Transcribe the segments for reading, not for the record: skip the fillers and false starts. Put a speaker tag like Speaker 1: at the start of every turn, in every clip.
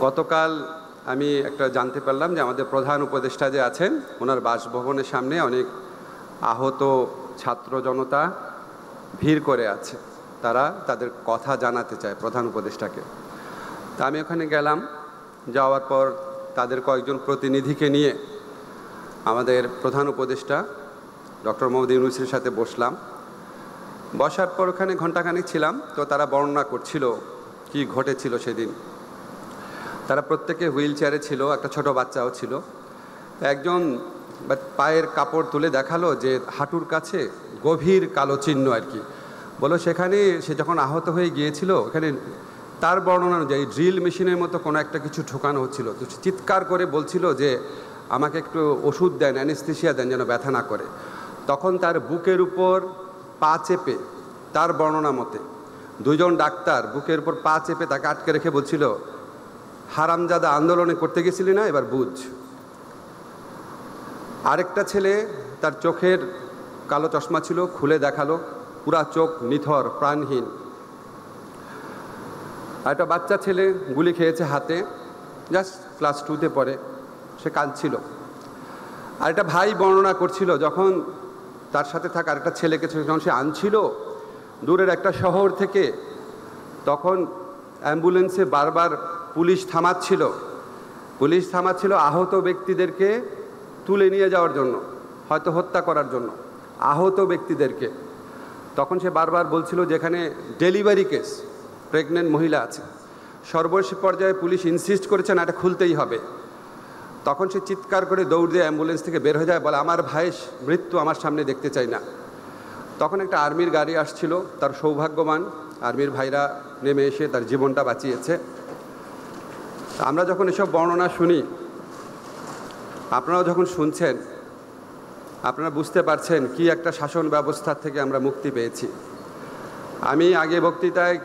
Speaker 1: গতকাল আমি একটা জানতে পারলাম যে আমাদের প্রধান উপদেষ্টা যে আছেন ওনার বাসভবনের সামনে অনেক আহত ছাত্র জনতা ভিড় করে আছে। তারা তাদের কথা জানাতে চায় প্রধান উপদেষ্টাকে। তা আমি ওখানে গেলাম, যাওয়ার পর তাদের কয়েকজন প্রতিনিধিকে নিয়ে আমাদের প্রধান উপদেষ্টা ডক্টর মোহাম্মদ ইউনূসের সাথে বসলাম। বসার পর ওখানে ঘণ্টাখানেক ছিলাম। তো তারা বর্ণনা করছিল কি ঘটেছিল সেদিন। তারা প্রত্যেকে হুইল চেয়ারে ছিল, একটা ছোট বাচ্চাও ছিল। একজন পায়ের কাপড় তুলে দেখালো যে হাঁটুর কাছে গভীর কালো চিহ্ন আর কি। বলো সেখানে সে যখন আহত হয়ে গিয়েছিল ওখানে তার বর্ণনা অনুযায়ী ড্রিল মেশিনের মতো কোনো একটা কিছু ঢোকানো হচ্ছিল। তো চিৎকার করে বলছিল যে আমাকে একটু ওষুধ দেন, অ্যানেস্থেসিয়া দেন যেন ব্যথা না করে। তখন তার বুকের উপর পা চেপে, তার বর্ণনা মতে দুজন ডাক্তার বুকের উপর পা চেপে তাকে আটকে রেখে বলছিল, হারামজাদা আন্দোলনে করতে গেছিলি না, এবার বুঝ। আরেকটা ছেলে তার চোখের কালো চশমা ছিল, খুলে দেখালো, পুরা চোখ নিথর প্রাণহীন। একটা বাচ্চা ছেলে গুলি খেয়েছে হাতে, জাস্ট ক্লাস 2-তে পড়ে, সে কাঁদছিল। আর একটা ভাই বর্ণনা করছিল যখন তার সাথে থাকা আরেকটা ছেলেকে যখন সে আনছিল দূরের একটা শহর থেকে, তখন অ্যাম্বুলেন্সে বারবার পুলিশ থামাচ্ছিল আহত ব্যক্তিদেরকে তুলে নিয়ে যাওয়ার জন্য, হয়তো হত্যা করার জন্য আহত ব্যক্তিদেরকে। তখন সে বারবার বলছিল যেখানে ডেলিভারি কেস, প্রেগনেন্ট মহিলা আছে। সর্বশেষ পর্যায়ে পুলিশ ইনসিস্ট করেছে না, এটা খুলতেই হবে। তখন সে চিৎকার করে দৌড় দিয়ে অ্যাম্বুলেন্স থেকে বের হয়ে যায়, বলে আমার ভাইয়ের মৃত্যু আমার সামনে দেখতে চাই না। তখন একটা আর্মির গাড়ি আসছিল, তার সৌভাগ্যবান আর্মির ভাইরা নেমে এসে তার জীবনটা বাঁচিয়েছে। আমরা যখন এসব বর্ণনা শুনি, আপনারাও যখন শুনছেন, আপনারা বুঝতে পারছেন কি একটা শাসন ব্যবস্থার থেকে আমরা মুক্তি পেয়েছি। আমি আগে বক্তৃতায়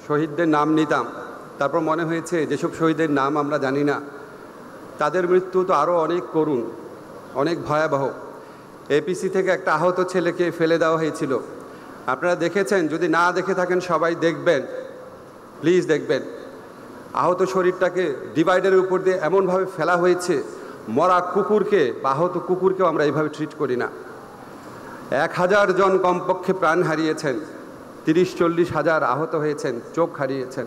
Speaker 1: শহীদদের নাম নিতাম, তারপর মনে হয়েছে যেসব শহীদের নাম আমরা জানি না তাদের মৃত্যু তো আরও অনেক করুণ, অনেক ভয়াবহ। এপিসি থেকে একটা আহত ছেলেকে ফেলে দেওয়া হয়েছিল, আপনারা দেখেছেন, যদি না দেখে থাকেন সবাই দেখবেন, প্লিজ দেখবেন। আহত শরীরটাকে ডিভাইডারের উপর দিয়ে এমনভাবে ফেলা হয়েছে, মরা কুকুরকে বা আহত কুকুরকেও আমরা এইভাবে ট্রিট করি না। 1000 জন কমপক্ষে প্রাণ হারিয়েছেন, 30-40 হাজার আহত হয়েছেন, চোখ হারিয়েছেন।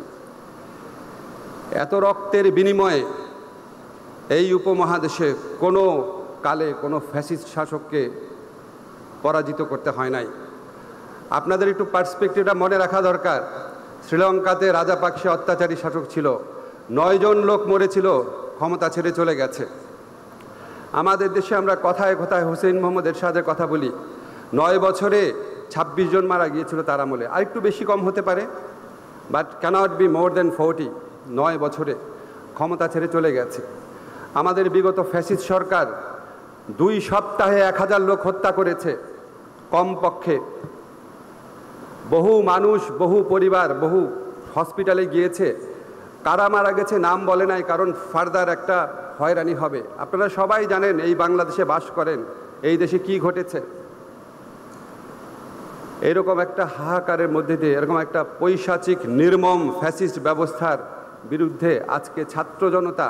Speaker 1: এত রক্তের বিনিময়ে এই উপমহাদেশে কোনো কালে কোনো ফ্যাসিস্ট শাসককে পরাজিত করতে হয় নাই। আপনাদের একটু পার্সপেক্টিভটা মনে রাখা দরকার। শ্রীলঙ্কাতে রাজাপাকসে অত্যাচারী শাসক ছিল, 9 জন লোক মরেছিল, ক্ষমতা ছেড়ে চলে গেছে। আমাদের দেশে আমরা কথায় কথায় হোসেন মোহাম্মদ এরশাদের কথা বলি, 9 বছরে 26 জন মারা গিয়েছিল তার আমলে। আর একটু বেশি কম হতে পারে, বাট ক্যানট বি মোর দেন 40। 9 বছরে ক্ষমতা ছেড়ে চলে গেছে। আমাদের বিগত ফ্যাসিস্ট সরকার 2 সপ্তাহে 1000 লোক হত্যা করেছে কমপক্ষে। বহু মানুষ, বহু পরিবার, বহু হসপিটালে গিয়েছে। কারা মারা গেছে নাম বলে নাই, কারণ ফার্দার একটা হয়রানি হবে। আপনারা সবাই জানেন এই বাংলাদেশে বাস করেন, এই দেশে কি ঘটেছে। এরকম একটা হাহাকারের মধ্যে দিয়ে, এরকম একটা পৈশাচিক নির্মম ফ্যাসিস্ট ব্যবস্থার বিরুদ্ধে আজকে ছাত্র জনতা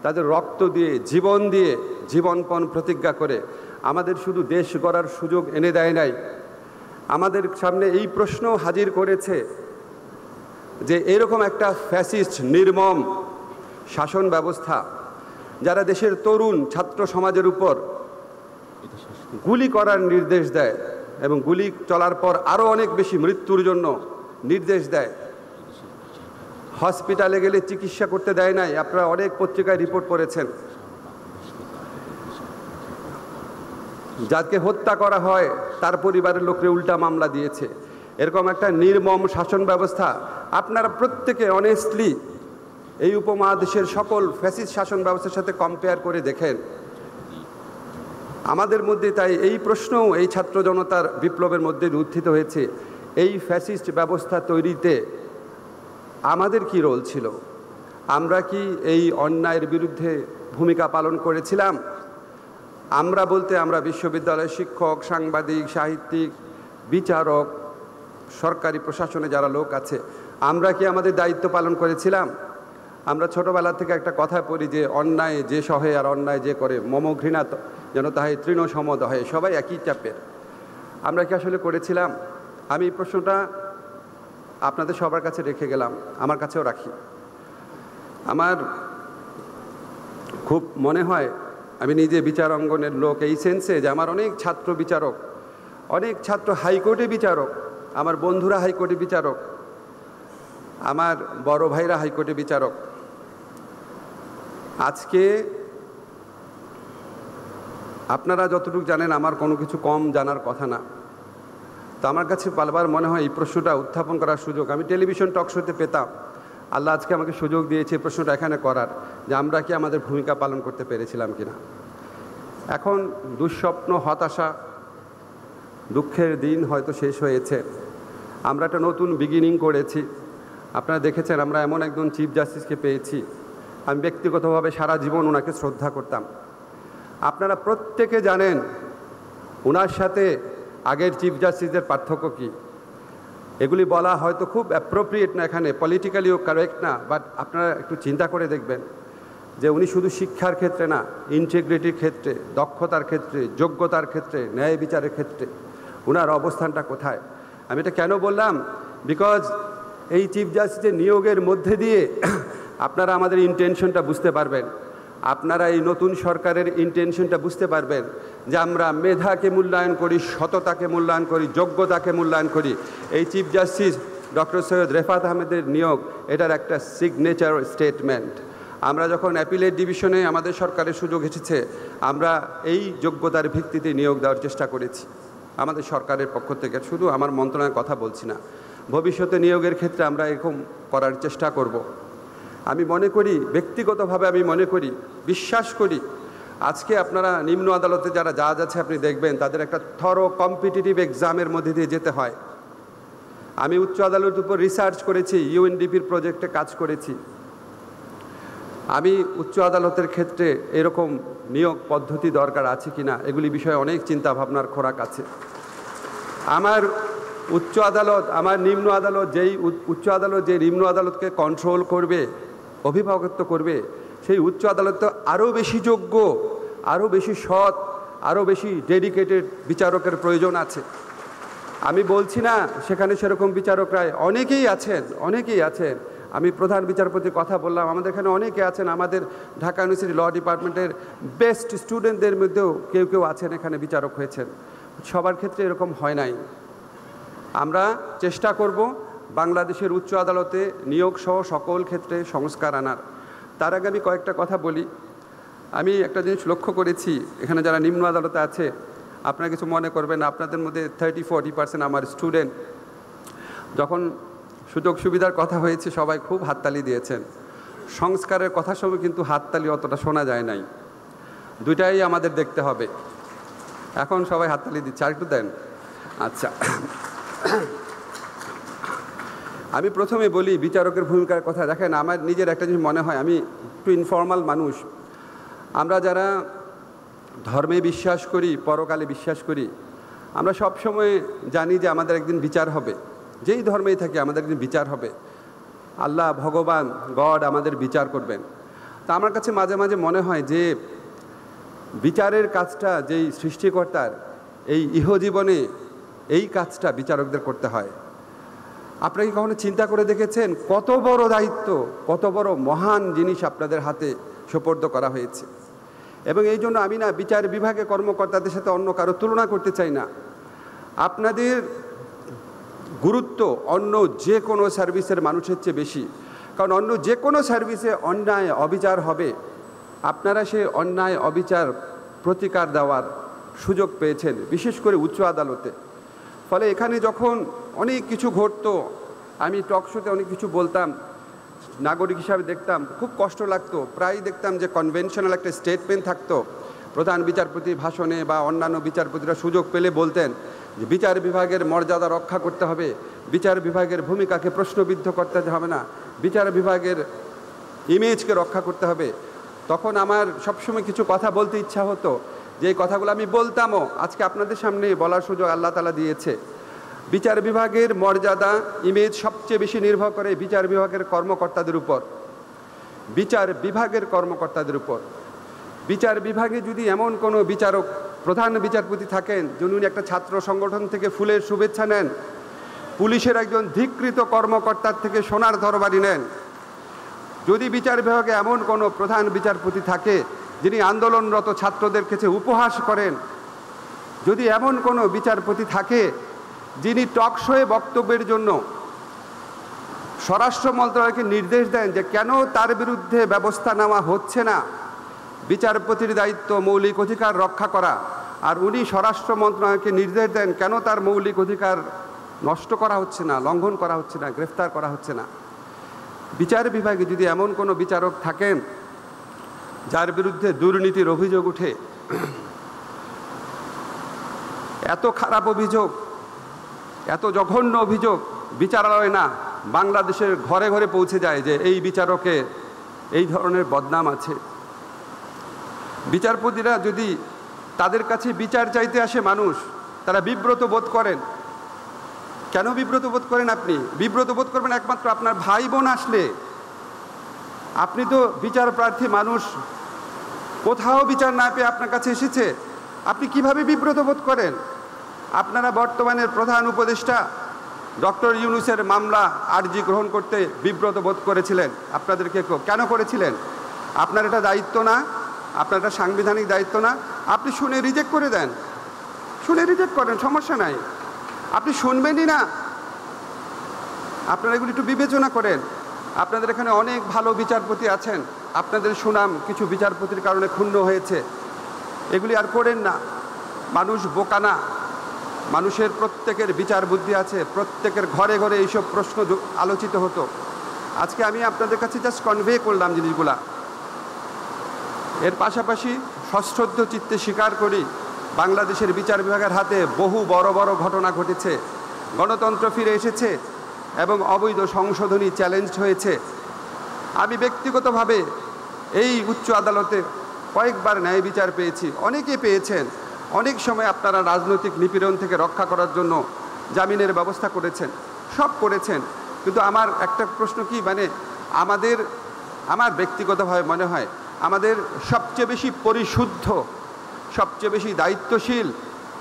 Speaker 1: তাদের রক্ত দিয়ে, জীবনপণ প্রতিজ্ঞা করে আমাদের শুধু দেশ গড়ার সুযোগ এনে দেয় নাই, আমাদের সামনে এই প্রশ্ন হাজির করেছে যে এরকম একটা ফ্যাসিস্ট নির্মম শাসন ব্যবস্থা যারা দেশের তরুণ ছাত্র সমাজের উপর গুলি করার নির্দেশ দেয় এবং গুলি চলার পর আরও অনেক বেশি মৃত্যুর জন্য নির্দেশ দেয়, হসপিটালে গেলে চিকিৎসা করতে দেয় নাই। আপনারা অনেক পত্রিকায় রিপোর্ট করেছেন। যাকে হত্যা করা হয় তার পরিবারের লোকরে উল্টা মামলা দিয়েছে। এরকম একটা নির্মম শাসন ব্যবস্থা আপনারা প্রত্যেকে অনেস্টলি এই উপমহাদেশের সকল ফ্যাসিস্ট শাসন ব্যবস্থার সাথে কম্পেয়ার করে দেখেন। আমাদের মধ্যে তাই এই প্রশ্নও এই ছাত্র জনতার বিপ্লবের মধ্যে উত্থিত হয়েছে, এই ফ্যাসিস্ট ব্যবস্থা তৈরিতে আমাদের কি রোল ছিল? আমরা কি এই অন্যায়ের বিরুদ্ধে ভূমিকা পালন করেছিলাম? আমরা বলতে আমরা বিশ্ববিদ্যালয়ের শিক্ষক, সাংবাদিক, সাহিত্যিক, বিচারক, সরকারি প্রশাসনে যারা লোক আছে, আমরা কি আমাদের দায়িত্ব পালন করেছিলাম? আমরা ছোটোবেলা থেকে একটা কথা পড়ি যে অন্যায় যে সহে আর অন্যায় যে করে মম ঘৃণা যেন তাহাই তৃণ সমদহে, সবাই একই চাপের। আমরা কি আসলে করেছিলাম? আমি এই প্রশ্নটা আপনাদের সবার কাছে রেখে গেলাম, আমার কাছেও রাখি। আমার খুব মনে হয় আমি নিজে বিচার অঙ্গনের লোক এই সেন্সে যে আমার অনেক ছাত্র বিচারক, অনেক ছাত্র হাইকোর্টে বিচারক, আমার বন্ধুরা হাইকোর্টে বিচারক, আমার বড় ভাইরা হাইকোর্টে বিচারক। আজকে আপনারা যতটুকু জানেন আমার কোনো কিছু কম জানার কথা না। তো আমার কাছে বারবার মনে হয় এই প্রশ্নটা উত্থাপন করার সুযোগ আমি টেলিভিশন টক শোতে পেতাম। আল্লাহ আজকে আমাকে সুযোগ দিয়েছে প্রশ্নটা এখানে করার, যে আমরা কি আমাদের ভূমিকা পালন করতে পেরেছিলাম কিনা। এখন দুঃস্বপ্ন, হতাশা, দুঃখের দিন হয়তো শেষ হয়েছে। আমরা একটা নতুন বিগিনিং করেছি। আপনারা দেখেছেন আমরা এমন একজন চিফ জাস্টিসকে পেয়েছি, আমি ব্যক্তিগতভাবে সারা জীবন ওনাকে শ্রদ্ধা করতাম। আপনারা প্রত্যেকে জানেন ওনার সাথে আগের চিফ জাস্টিসের পার্থক্য কী। এগুলি বলা হয়তো খুব অ্যাপ্রোপ্রিয়েট না, এখানে পলিটিক্যালিও কারেক্ট না, বাট আপনারা একটু চিন্তা করে দেখবেন যে উনি শুধু শিক্ষার ক্ষেত্রে না, ইন্টিগ্রিটির ক্ষেত্রে, দক্ষতার ক্ষেত্রে, যোগ্যতার ক্ষেত্রে, ন্যায় বিচারের ক্ষেত্রে ওনার অবস্থানটা কোথায়। আমি এটা কেন বললাম, বিকজ এই চিফ জাস্টিসের নিয়োগের মধ্যে দিয়ে আপনারা আমাদের ইন্টেনশনটা বুঝতে পারবেন, আপনারা এই নতুন সরকারের ইন্টেনশনটা বুঝতে পারবেন যে আমরা মেধাকে মূল্যায়ন করি, সততাকে মূল্যায়ন করি, যোগ্যতাকে মূল্যায়ন করি। এই chief justice doctor Syed Refat আহমেদের নিয়োগ এটার একটা সিগনেচার স্টেটমেন্ট। আমরা যখন অ্যাপিলেট ডিভিশনে আমাদের সরকারের সুযোগ এসেছে, আমরা এই যোগ্যতার ভিত্তিতে নিয়োগ দেওয়ার চেষ্টা করেছি আমাদের সরকারের পক্ষ থেকে। শুধু আমার মন্ত্রণালয়ের কথা বলছি না, ভবিষ্যতে নিয়োগের ক্ষেত্রে আমরা এরকম করার চেষ্টা করব। আমি মনে করি, ব্যক্তিগতভাবে আমি মনে করি, বিশ্বাস করি, আজকে আপনারা নিম্ন আদালতে যারা জাজ আছে আপনি দেখবেন তাদের একটা থরো কম্পিটিটিভ এক্সামের মধ্যে দিয়ে যেতে হয়। আমি উচ্চ আদালতের উপর রিসার্চ করেছি, ইউএনডিপির প্রজেক্টে কাজ করেছি। আমি উচ্চ আদালতের ক্ষেত্রে এরকম নিয়োগ পদ্ধতি দরকার আছে কি না এগুলি বিষয়ে অনেক চিন্তা ভাবনার খোরাক আছে। আমার উচ্চ আদালত, আমার নিম্ন আদালত, যেই উচ্চ আদালত যে নিম্ন আদালতকে কন্ট্রোল করবে, অভিভাবকত্ব করবে, সেই উচ্চ আদালত তো আরও বেশি যোগ্য, আরও বেশি সৎ, আরও বেশি ডেডিকেটেড বিচারকের প্রয়োজন আছে। আমি বলছি না সেখানে সেরকম বিচারকরা অনেকেই আছেন, অনেকেই আছেন। আমি প্রধান বিচারপতির কথা বললাম, আমাদের এখানে অনেকে আছেন, আমাদের ঢাকা ইউনিভার্সিটি ল ডিপার্টমেন্টের বেস্ট স্টুডেন্টদের মধ্যেও কেউ কেউ আছেন এখানে বিচারক হয়েছেন। সবার ক্ষেত্রে এরকম হয় নাই। আমরা চেষ্টা করব বাংলাদেশের উচ্চ আদালতে নিয়োগ সহ সকল ক্ষেত্রে সংস্কার আনার। তার আগে আমি কয়েকটা কথা বলি। আমি একটা জিনিস লক্ষ্য করেছি, এখানে যারা নিম্ন আদালতে আছে আপনারা কিছু মনে করবেন, আপনাদের মধ্যে 30-40% আমার স্টুডেন্ট। যখন সুযোগ সুবিধার কথা হয়েছে সবাই খুব হাততালি দিয়েছেন। সংস্কারের কথার সময় কিন্তু হাততালি অতটা শোনা যায় নাই। দুইটাই আমাদের দেখতে হবে। এখন সবাই হাততালি দিচ্ছে, আর একটু দেন। আচ্ছা, আমি প্রথমে বলি বিচারকের ভূমিকার কথা। দেখেন, আমার নিজের একটা জিনিস মনে হয়, আমি একটু ইনফর্মাল মানুষ। আমরা যারা ধর্মে বিশ্বাস করি, পরকালে বিশ্বাস করি, আমরা সব সময় জানি যে আমাদের একদিন বিচার হবে। যেই ধর্মেই থাকি আমাদের একদিন বিচার হবে। আল্লাহ, ভগবান, গড আমাদের বিচার করবেন। তা আমার কাছে মাঝে মাঝে মনে হয় যে বিচারের কাজটা যেই সৃষ্টিকর্তার, এই ইহজীবনে এই কাজটা বিচারকদের করতে হয়। আপনারা কি কখনো চিন্তা করে দেখেছেন কত বড় দায়িত্ব, কত বড় মহান জিনিস আপনাদের হাতে সোপর্দ করা হয়েছে? এবং এই জন্য আমি না বিচার বিভাগের কর্মকর্তাদের সাথে অন্য কারো তুলনা করতে চাই না। আপনাদের গুরুত্ব অন্য যে কোনো সার্ভিসের মানুষের চেয়ে বেশি, কারণ অন্য যে কোনো সার্ভিসে অন্যায় অবিচার হবে, আপনারা সেই অন্যায় অবিচার প্রতিকার দেওয়ার সুযোগ পেয়েছেন, বিশেষ করে উচ্চ আদালতে। ফলে এখানে যখন অনেক কিছু ঘটতো, আমি টক শোতে অনেক কিছু বলতাম, নাগরিক হিসাবে দেখতাম, খুব কষ্ট লাগতো। প্রায় দেখতাম যে কনভেনশনাল একটা স্টেটমেন্ট থাকতো প্রধান বিচারপতির ভাষণে, বা অন্যান্য বিচারপতিরা সুযোগ পেলে বলতেন যে বিচার বিভাগের মর্যাদা রক্ষা করতে হবে, বিচার বিভাগের ভূমিকাকে প্রশ্নবিদ্ধ করতে হবে না, বিচার বিভাগের ইমেজকে রক্ষা করতে হবে। তখন আমার সবসময় কিছু কথা বলতে ইচ্ছা হতো, যে কথাগুলো আমি বলতামও, আজকে আপনাদের সামনে বলার সুযোগ আল্লাহ তাআলা দিয়েছে। বিচার বিভাগের মর্যাদা, ইমেজ সবচেয়ে বেশি নির্ভর করে বিচার বিভাগের কর্মকর্তাদের উপর। বিচার বিভাগের কর্মকর্তাদের উপর। বিচার বিভাগে যদি এমন কোনো বিচারক, প্রধান বিচারপতি থাকেন যিনি একটা ছাত্র সংগঠন থেকে ফুলের শুভেচ্ছা নেন, পুলিশের একজন ধিক্কৃত কর্মকর্তার থেকে সোনার তরবারি নেন, যদি বিচার বিভাগে এমন কোনো প্রধান বিচারপতি থাকে যিনি আন্দোলনরত ছাত্রদের কাছে উপহাস করেন, যদি এমন কোনো বিচারপতি থাকে যিনি টকশোয়ে বক্তব্যের জন্য স্বরাষ্ট্র মন্ত্রণালয়কে নির্দেশ দেন যে কেন তার বিরুদ্ধে ব্যবস্থা নেওয়া হচ্ছে না, বিচারপতির দায়িত্ব মৌলিক অধিকার রক্ষা করা, আর উনি স্বরাষ্ট্র মন্ত্রণালয়কে নির্দেশ দেন কেন তার মৌলিক অধিকার নষ্ট করা হচ্ছে না, লঙ্ঘন করা হচ্ছে না, গ্রেফতার করা হচ্ছে না। বিচার বিভাগে যদি এমন কোনো বিচারক থাকেন যার বিরুদ্ধে দুর্নীতির অভিযোগ উঠে, এত খারাপ অভিযোগ, এত জঘন্য অভিযোগ বিচারালয় না বাংলাদেশের ঘরে ঘরে পৌঁছে যায় যে এই বিচারকের এই ধরনের বদনাম আছে। বিচারপতিরা যদি তাদের কাছে বিচার চাইতে আসে মানুষ, তারা বিব্রত বোধ করেন। কেন বিব্রত বোধ করেন? আপনি বিব্রত বোধ করবেন একমাত্র আপনার ভাই বোন আসলে। আপনি তো বিচার প্রার্থী মানুষ, কোথাও বিচার না পেয়ে আপনার কাছে এসেছে, আপনি কিভাবে বিব্রত বোধ করেন? আপনারা বর্তমানের প্রধান উপদেষ্টা ডক্টর ইউনূসের মামলা আর্জি গ্রহণ করতে বিব্রত বোধ করেছিলেন। আপনাদেরকে কেন করেছিলেন? আপনার এটা দায়িত্ব না, আপনার এটা সাংবিধানিক দায়িত্ব না? আপনি শুনে রিজেক্ট করে দেন, শুনে রিজেক্ট করেন, সমস্যা নাই। আপনি শুনবেনই না, আপনারা এগুলি একটু বিবেচনা করেন। আপনাদের এখানে অনেক ভালো বিচারপতি আছেন, আপনাদের সুনাম কিছু বিচারপতির কারণে ক্ষুণ্ণ হয়েছে, এগুলি আর করেন না। মানুষ বোকা না, মানুষের প্রত্যেকের বিচার বুদ্ধি আছে, প্রত্যেকের ঘরে ঘরে এইসব প্রশ্ন আলোচিত হতো। আজকে আমি আপনাদের কাছে জাস্ট কনভে করলাম জিনিসগুলা। এর পাশাপাশি সশ্রদ্ধ চিত্তে স্বীকার করি বাংলাদেশের বিচার বিভাগের হাতে বহু বড় বড় ঘটনা ঘটেছে, গণতন্ত্র ফিরে এসেছে এবং অবৈধ সংশোধনী চ্যালেঞ্জ হয়েছে। আমি ব্যক্তিগতভাবে এই উচ্চ আদালতে কয়েকবার ন্যায় বিচার পেয়েছি, অনেকে পেয়েছেন। অনেক সময় আপনারা রাজনৈতিক নিপীড়ন থেকে রক্ষা করার জন্য জামিনের ব্যবস্থা করেছেন, সব করেছেন। কিন্তু আমার একটা প্রশ্ন কি, মানে আমার ব্যক্তিগতভাবে মনে হয় আমাদের সবচেয়ে বেশি পরিশুদ্ধ, সবচেয়ে বেশি দায়িত্বশীল,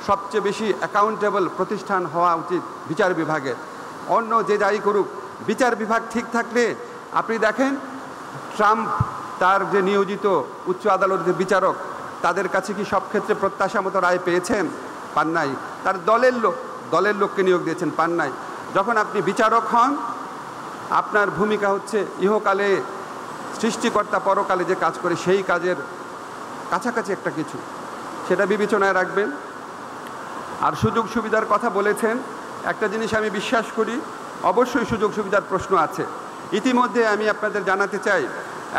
Speaker 1: সবচেয়ে বেশি অ্যাকাউন্টেবল প্রতিষ্ঠান হওয়া উচিত বিচার বিভাগের। অন্য যে যাই করুক, বিচার বিভাগ ঠিক থাকলে আপনি দেখেন ট্রাম্প তার যে নিয়োজিত উচ্চ আদালতের বিচারক, তাদের কাছে কি সব ক্ষেত্রে প্রত্যাশা মতো রায় পেয়েছেন? পান নাই। তার দলের লোককে নিয়োগ দিয়েছেন, পান নাই। যখন আপনি বিচারক হন, আপনার ভূমিকা হচ্ছে ইহকালে সৃষ্টিকর্তা পরকালে যে কাজ করে সেই কাজের কাছাকাছি একটা কিছু, সেটা বিবেচনায় রাখবেন। আর সুযোগ সুবিধার কথা বলেছেন, একটা জিনিস আমি বিশ্বাস করি, অবশ্যই সুযোগ সুবিধার প্রশ্ন আছে। ইতিমধ্যে আমি আপনাদের জানাতে চাই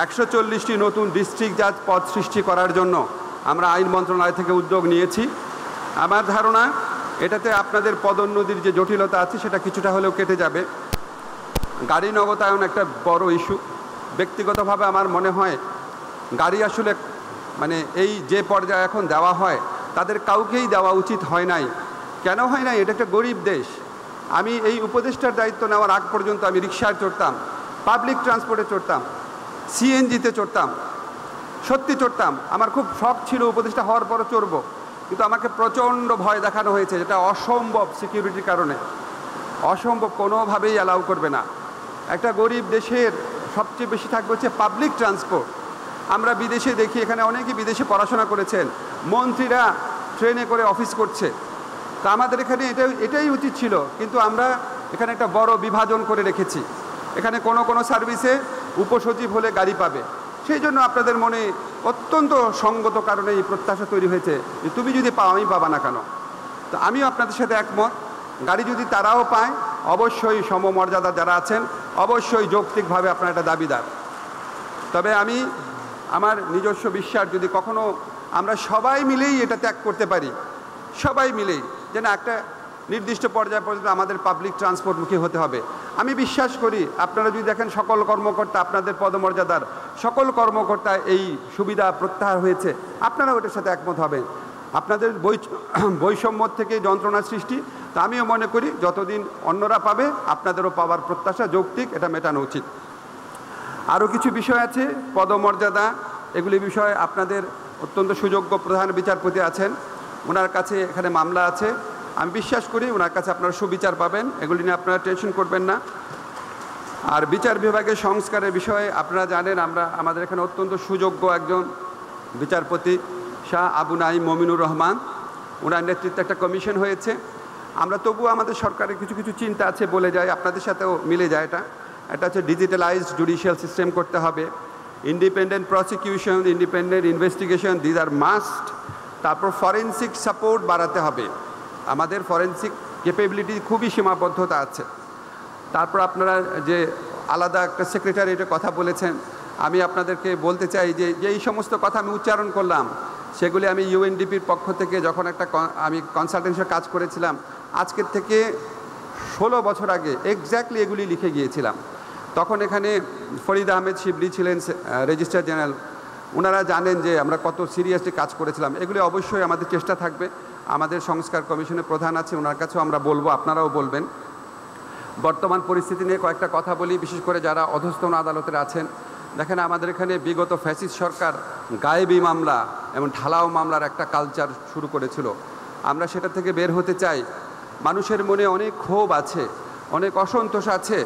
Speaker 1: 140টি নতুন ডিস্ট্রিক্ট জাজ পদ সৃষ্টি করার জন্য আমরা আইন মন্ত্রণালয় থেকে উদ্যোগ নিয়েছি। আমার ধারণা এটাতে আপনাদের পদোন্নতির যে জটিলতা আছে সেটা কিছুটা হলেও কেটে যাবে। গাড়ি নগদায়ন একটা বড় ইস্যু। ব্যক্তিগতভাবে আমার মনে হয় গাড়ি আসলে মানে এই যে পর্যায়ে এখন দেওয়া হয় তাদের কাউকেই দেওয়া উচিত হয় নাই। কেন হয় নাই? এটা একটা গরিব দেশ। আমি এই উপদেষ্টার দায়িত্ব নেওয়ার আগ পর্যন্ত আমি রিক্সায় চড়তাম, পাবলিক ট্রান্সপোর্টে চড়তাম, সিএনজিতে চড়তাম, সত্যি চড়তাম। আমার খুব শখ ছিল উপদেষ্টা হওয়ার পরও চড়বো, কিন্তু আমাকে প্রচণ্ড ভয় দেখানো হয়েছে, যেটা অসম্ভব সিকিউরিটির কারণে, অসম্ভব, কোনোভাবেই অ্যালাউ করবে না। একটা গরিব দেশের সবচেয়ে বেশি থাকবে হচ্ছে পাবলিক ট্রান্সপোর্ট। আমরা বিদেশে দেখি, এখানে অনেকেই বিদেশে পড়াশোনা করেছেন, মন্ত্রীরা ট্রেনে করে অফিস করছে। তা আমাদের এখানে এটাই উচিত ছিল, কিন্তু আমরা এখানে একটা বড় বিভাজন করে রেখেছি। এখানে কোনো সার্ভিসে উপসচিব হলে গাড়ি পাবে, সেই জন্য আপনাদের মনে অত্যন্ত সঙ্গত কারণে এই প্রত্যাশা তৈরি হয়েছে যে তুমি যদি পাও আমি পাবা না কেন। তো আমিও আপনাদের সাথে একমত, গাড়ি যদি তারাও পায় অবশ্যই সমমর্যাদা যারা আছেন অবশ্যই যৌক্তিকভাবে আপনার একটা দাবিদার। তবে আমি আমার নিজস্ব বিশ্বাস, যদি কখনো আমরা সবাই মিলেই এটা ত্যাগ করতে পারি, সবাই মিলেই, যে না একটা নির্দিষ্ট পর্যায় পর্যন্ত আমাদের পাবলিক ট্রান্সপোর্টমুখী হতে হবে। আমি বিশ্বাস করি আপনারা যদি দেখেন সকল কর্মকর্তা, আপনাদের পদমর্যাদার সকল কর্মকর্তা এই সুবিধা প্রত্যাহার হয়েছে, আপনারা ওটার সাথে একমত হবেন। আপনাদের বৈষম্য থেকে যন্ত্রণা সৃষ্টি, তা আমিও মনে করি যতদিন অন্যরা পাবে আপনাদেরও পাওয়ার প্রত্যাশা যৌক্তিক, এটা মেটানো উচিত। আরও কিছু বিষয় আছে, পদমর্যাদা, এগুলি বিষয়ে আপনাদের অত্যন্ত সুযোগ্য প্রধান বিচারপতি আছেন, ওনার কাছে এখানে মামলা আছে। আমি বিশ্বাস করি ওনার কাছে আপনারা সুবিচার পাবেন, এগুলি নিয়ে আপনারা টেনশন করবেন না। আর বিচার বিভাগের সংস্কারের বিষয়ে আপনারা জানেন আমাদের এখানে অত্যন্ত সুযোগ্য একজন বিচারপতি শাহ আবু নাঈম মমিনুর রহমান, ওনার নেতৃত্বে একটা কমিশন হয়েছে। আমরা তবুও আমাদের সরকারের কিছু কিছু চিন্তা আছে বলে যায়, আপনাদের সাথেও মিলে যায়। এটা হচ্ছে ডিজিটালাইজড জুডিশিয়াল সিস্টেম করতে হবে, independent prosecution, independent investigation, these are must. তারপর ফরেনসিক সাপোর্ট বাড়াতে হবে, আমাদের ফরেনসিক ক্যাপাবিলিটি খুবই সীমাবদ্ধতা আছে। তারপর আপনারা যে আলাদা একটা সেক্রেটারিয়েটের কথা বলেছেন, আমি আপনাদেরকে বলতে চাই যে এই সমস্ত কথা আমি উচ্চারণ করলাম, সেগুলি আমি ইউএনডিপির পক্ষ থেকে যখন আমি কনসালটেন্সির কাজ করেছিলাম, আজকের থেকে 16 বছর আগে এক্স্যাক্টলি এগুলি লিখে গিয়েছিলাম। তখন এখানে ফরিদ আহমেদ শিবলি ছিলেন রেজিস্ট্রার জেনারেল, ওনারা জানেন যে আমরা কত সিরিয়াসলি কাজ করেছিলাম। এগুলি অবশ্যই আমাদের চেষ্টা থাকবে। আমাদের সংস্কার কমিশনের প্রধান আছে, ওনার কাছেও আমরা বলবো, আপনারাও বলবেন। বর্তমান পরিস্থিতি নিয়ে কয়েকটা কথা বলি, বিশেষ করে যারা অধস্তন আদালতের আছেন। দেখেন, আমাদের এখানে বিগত ফ্যাসিস্ট সরকার গায়েবী মামলা এবং ঢালাও মামলার একটা কালচার শুরু করেছিল। আমরা সেটা থেকে বের হতে চাই। মানুষের মনে অনেক ক্ষোভ আছে, অনেক অসন্তোষ আছে,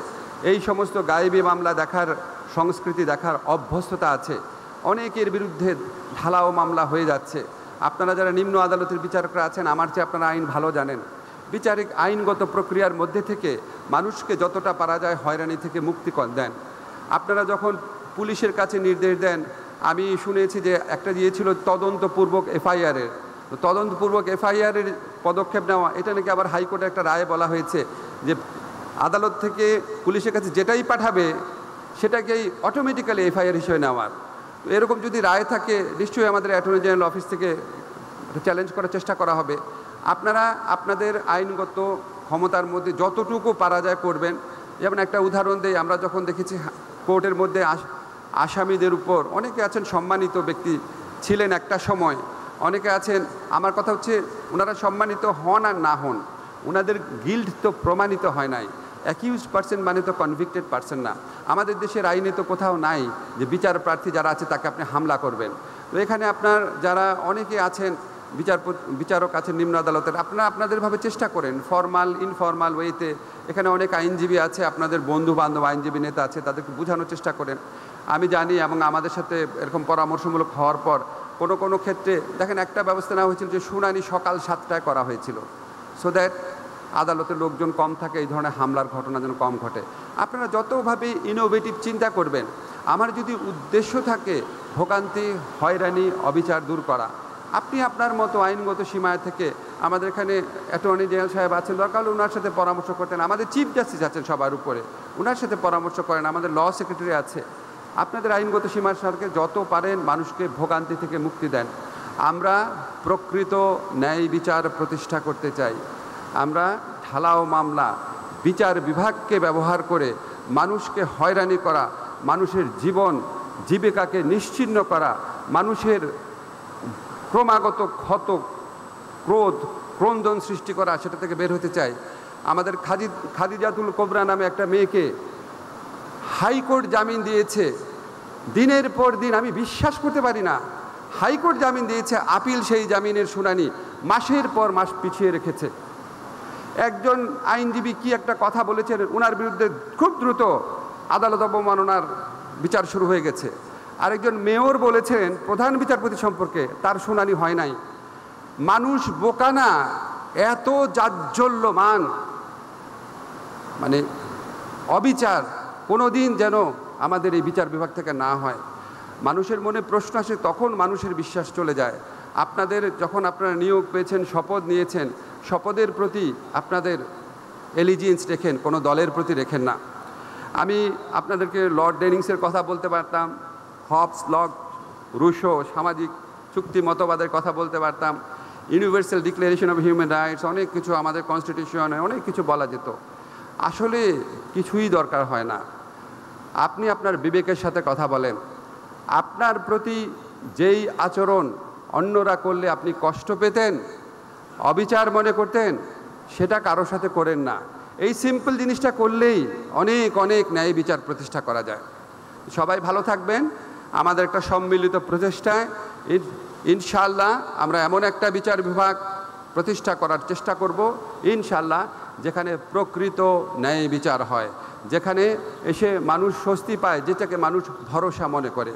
Speaker 1: এই সমস্ত গায়েবী মামলা দেখার সংস্কৃতি দেখার অভ্যস্ততা আছে। অনেকের বিরুদ্ধে ঢালাও মামলা হয়ে যাচ্ছে। আপনারা যারা নিম্ন আদালতের বিচারকরা আছেন, আমার চেয়ে আপনারা আইন ভালো জানেন। বিচারিক আইনগত প্রক্রিয়ার মধ্যে থেকে মানুষকে যতটা পারা যায় হয়রানি থেকে মুক্তি দেন। আপনারা যখন পুলিশের কাছে নির্দেশ দেন, আমি শুনেছি যে একটা দিয়েছিল তদন্তপূর্বক এফআইআরের, তদন্তপূর্বক এফআইআরের পদক্ষেপ নেওয়া, এটা নাকি আবার হাইকোর্টে একটা রায়ে বলা হয়েছে যে আদালত থেকে পুলিশের কাছে যেটাই পাঠাবে সেটাকেই অটোমেটিক্যালি এফআইআর হিসেবে নেওয়ার। এরকম যদি রায় থাকে, নিশ্চয়ই আমাদের অ্যাটর্নি জেনারেল অফিস থেকে চ্যালেঞ্জ করার চেষ্টা করা হবে। আপনারা আপনাদের আইনগত ক্ষমতার মধ্যে যতটুকু পারা যায় করবেন। যেমন একটা উদাহরণ দেই, আমরা যখন দেখেছি কোর্টের মধ্যে আসামিদের উপর অনেকে আছেন সম্মানিত ব্যক্তি ছিলেন একটা সময়, অনেকে আছেন, আমার কথা হচ্ছে ওনারা সম্মানিত হন আর না হন, ওনাদের গিল্ড তো প্রমাণিত হয় নাই। অ্যাকিউজড পার্সন মানে তো কনভিক্টেড পার্সন না। আমাদের দেশের আইনে তো কোথাও নাই যে বিচার প্রার্থী যারা আছে তাকে আপনি হামলা করবেন। তো এখানে আপনার যারা অনেকে আছেন বিচারক আছেন নিম্ন আদালতের, আপনারা আপনাদেরভাবে চেষ্টা করেন ফর্মাল ইনফর্মাল ওয়েতে। এখানে অনেক আইনজীবী আছে, আপনাদের বন্ধু বান্ধব আইনজীবী নেতা আছে, তাদেরকে বোঝানোর চেষ্টা করেন। আমি জানি এবং আমাদের সাথে এরকম পরামর্শমূলক হওয়ার পর কোনো ক্ষেত্রে দেখেন একটা ব্যবস্থা নেওয়া হয়েছিল যে শুনানি সকাল 7টায় করা হয়েছিল, সো দ্যাট আদালতের লোকজন কম থাকে, এই ধরনের হামলার ঘটনা যেন কম ঘটে। আপনারা যতভাবে ইনোভেটিভ চিন্তা করবেন, আমার যদি উদ্দেশ্য থাকে ভোগান্তি, হয়রানি, অবিচার দূর করা, আপনি আপনার মতো আইনগত সীমায় থেকে, আমাদের এখানে অ্যাটর্নি জেনারেল সাহেব আছেন, দরকার হলে ওনার সাথে পরামর্শ করতেন, আমাদের চিফ জাস্টিস আছেন সবার উপরে, ওনার সাথে পরামর্শ করেন, আমাদের ল সেক্রেটারি আছে। আপনাদের আইনগত সীমার সাথে যত পারেন মানুষকে ভোগান্তি থেকে মুক্তি দেন। আমরা প্রকৃত ন্যায় বিচার প্রতিষ্ঠা করতে চাই। আমরা ঢালাও মামলা, বিচার বিভাগকে ব্যবহার করে মানুষকে হয়রানি করা, মানুষের জীবন জীবিকাকে নিশ্চিহ্ন করা, মানুষের ক্রমাগত ক্ষত, ক্রোধ, ক্রন্দন সৃষ্টি করা, সেটা থেকে বের হতে চাই। আমাদের খাদিজাতুল কোবরা নামে একটা মেয়েকে হাইকোর্ট জামিন দিয়েছে, দিনের পর দিন, আমি বিশ্বাস করতে পারি না, হাইকোর্ট জামিন দিয়েছে, আপিল সেই জামিনের শুনানি মাসের পর মাস পিছিয়ে রেখেছে। একজন আইনজীবী কি একটা কথা বলেছেন, ওনার বিরুদ্ধে খুব দ্রুত আদালত অবমাননার বিচার শুরু হয়ে গেছে। আরেকজন মেয়র বলেছেন প্রধান বিচারপতি সম্পর্কে, তার শুনানি হয় নাই। মানুষ বোকা না, এত জাজ্জল্যমান মানে অবিচার কোনোদিন যেন আমাদের এই বিচার বিভাগ থেকে না হয়। মানুষের মনে প্রশ্ন আসে, তখন মানুষের বিশ্বাস চলে যায়। আপনাদের যখন আপনারা নিয়োগ পেয়েছেন, শপথ নিয়েছেন, শপথের প্রতি আপনাদের এলিজিয়েন্স রেখেন, কোনো দলের প্রতি রেখেন না। আমি আপনাদেরকে লর্ড ডেনিংসের কথা বলতে পারতাম, হবস, লক, রুশো, সামাজিক চুক্তি মতবাদের কথা বলতে পারতাম, universal declaration of human rights, অনেক কিছু আমাদের কনস্টিটিউশনে অনেক কিছু বলা যেত। আসলে কিছুই দরকার হয় না। আপনি আপনার বিবেকের সাথে কথা বলেন। আপনার প্রতি যেই আচরণ অন্যরা করলে আপনি কষ্ট পেতেন, অবিচার মনে করতেন, সেটা কারোর সাথে করেন না। এই সিম্পল জিনিসটা করলেই অনেক অনেক ন্যায় বিচার প্রতিষ্ঠা করা যায়। সবাই ভালো থাকবেন। আমাদের একটা সম্মিলিত প্রচেষ্টায় ইনশাআল্লাহ আমরা এমন একটা বিচার বিভাগ প্রতিষ্ঠা করার চেষ্টা করব ইনশাআল্লাহ, যেখানে প্রকৃত ন্যায় বিচার হয়, যেখানে এসে মানুষ স্বস্তি পায়, যেটাকে মানুষ ভরসা মনে করে।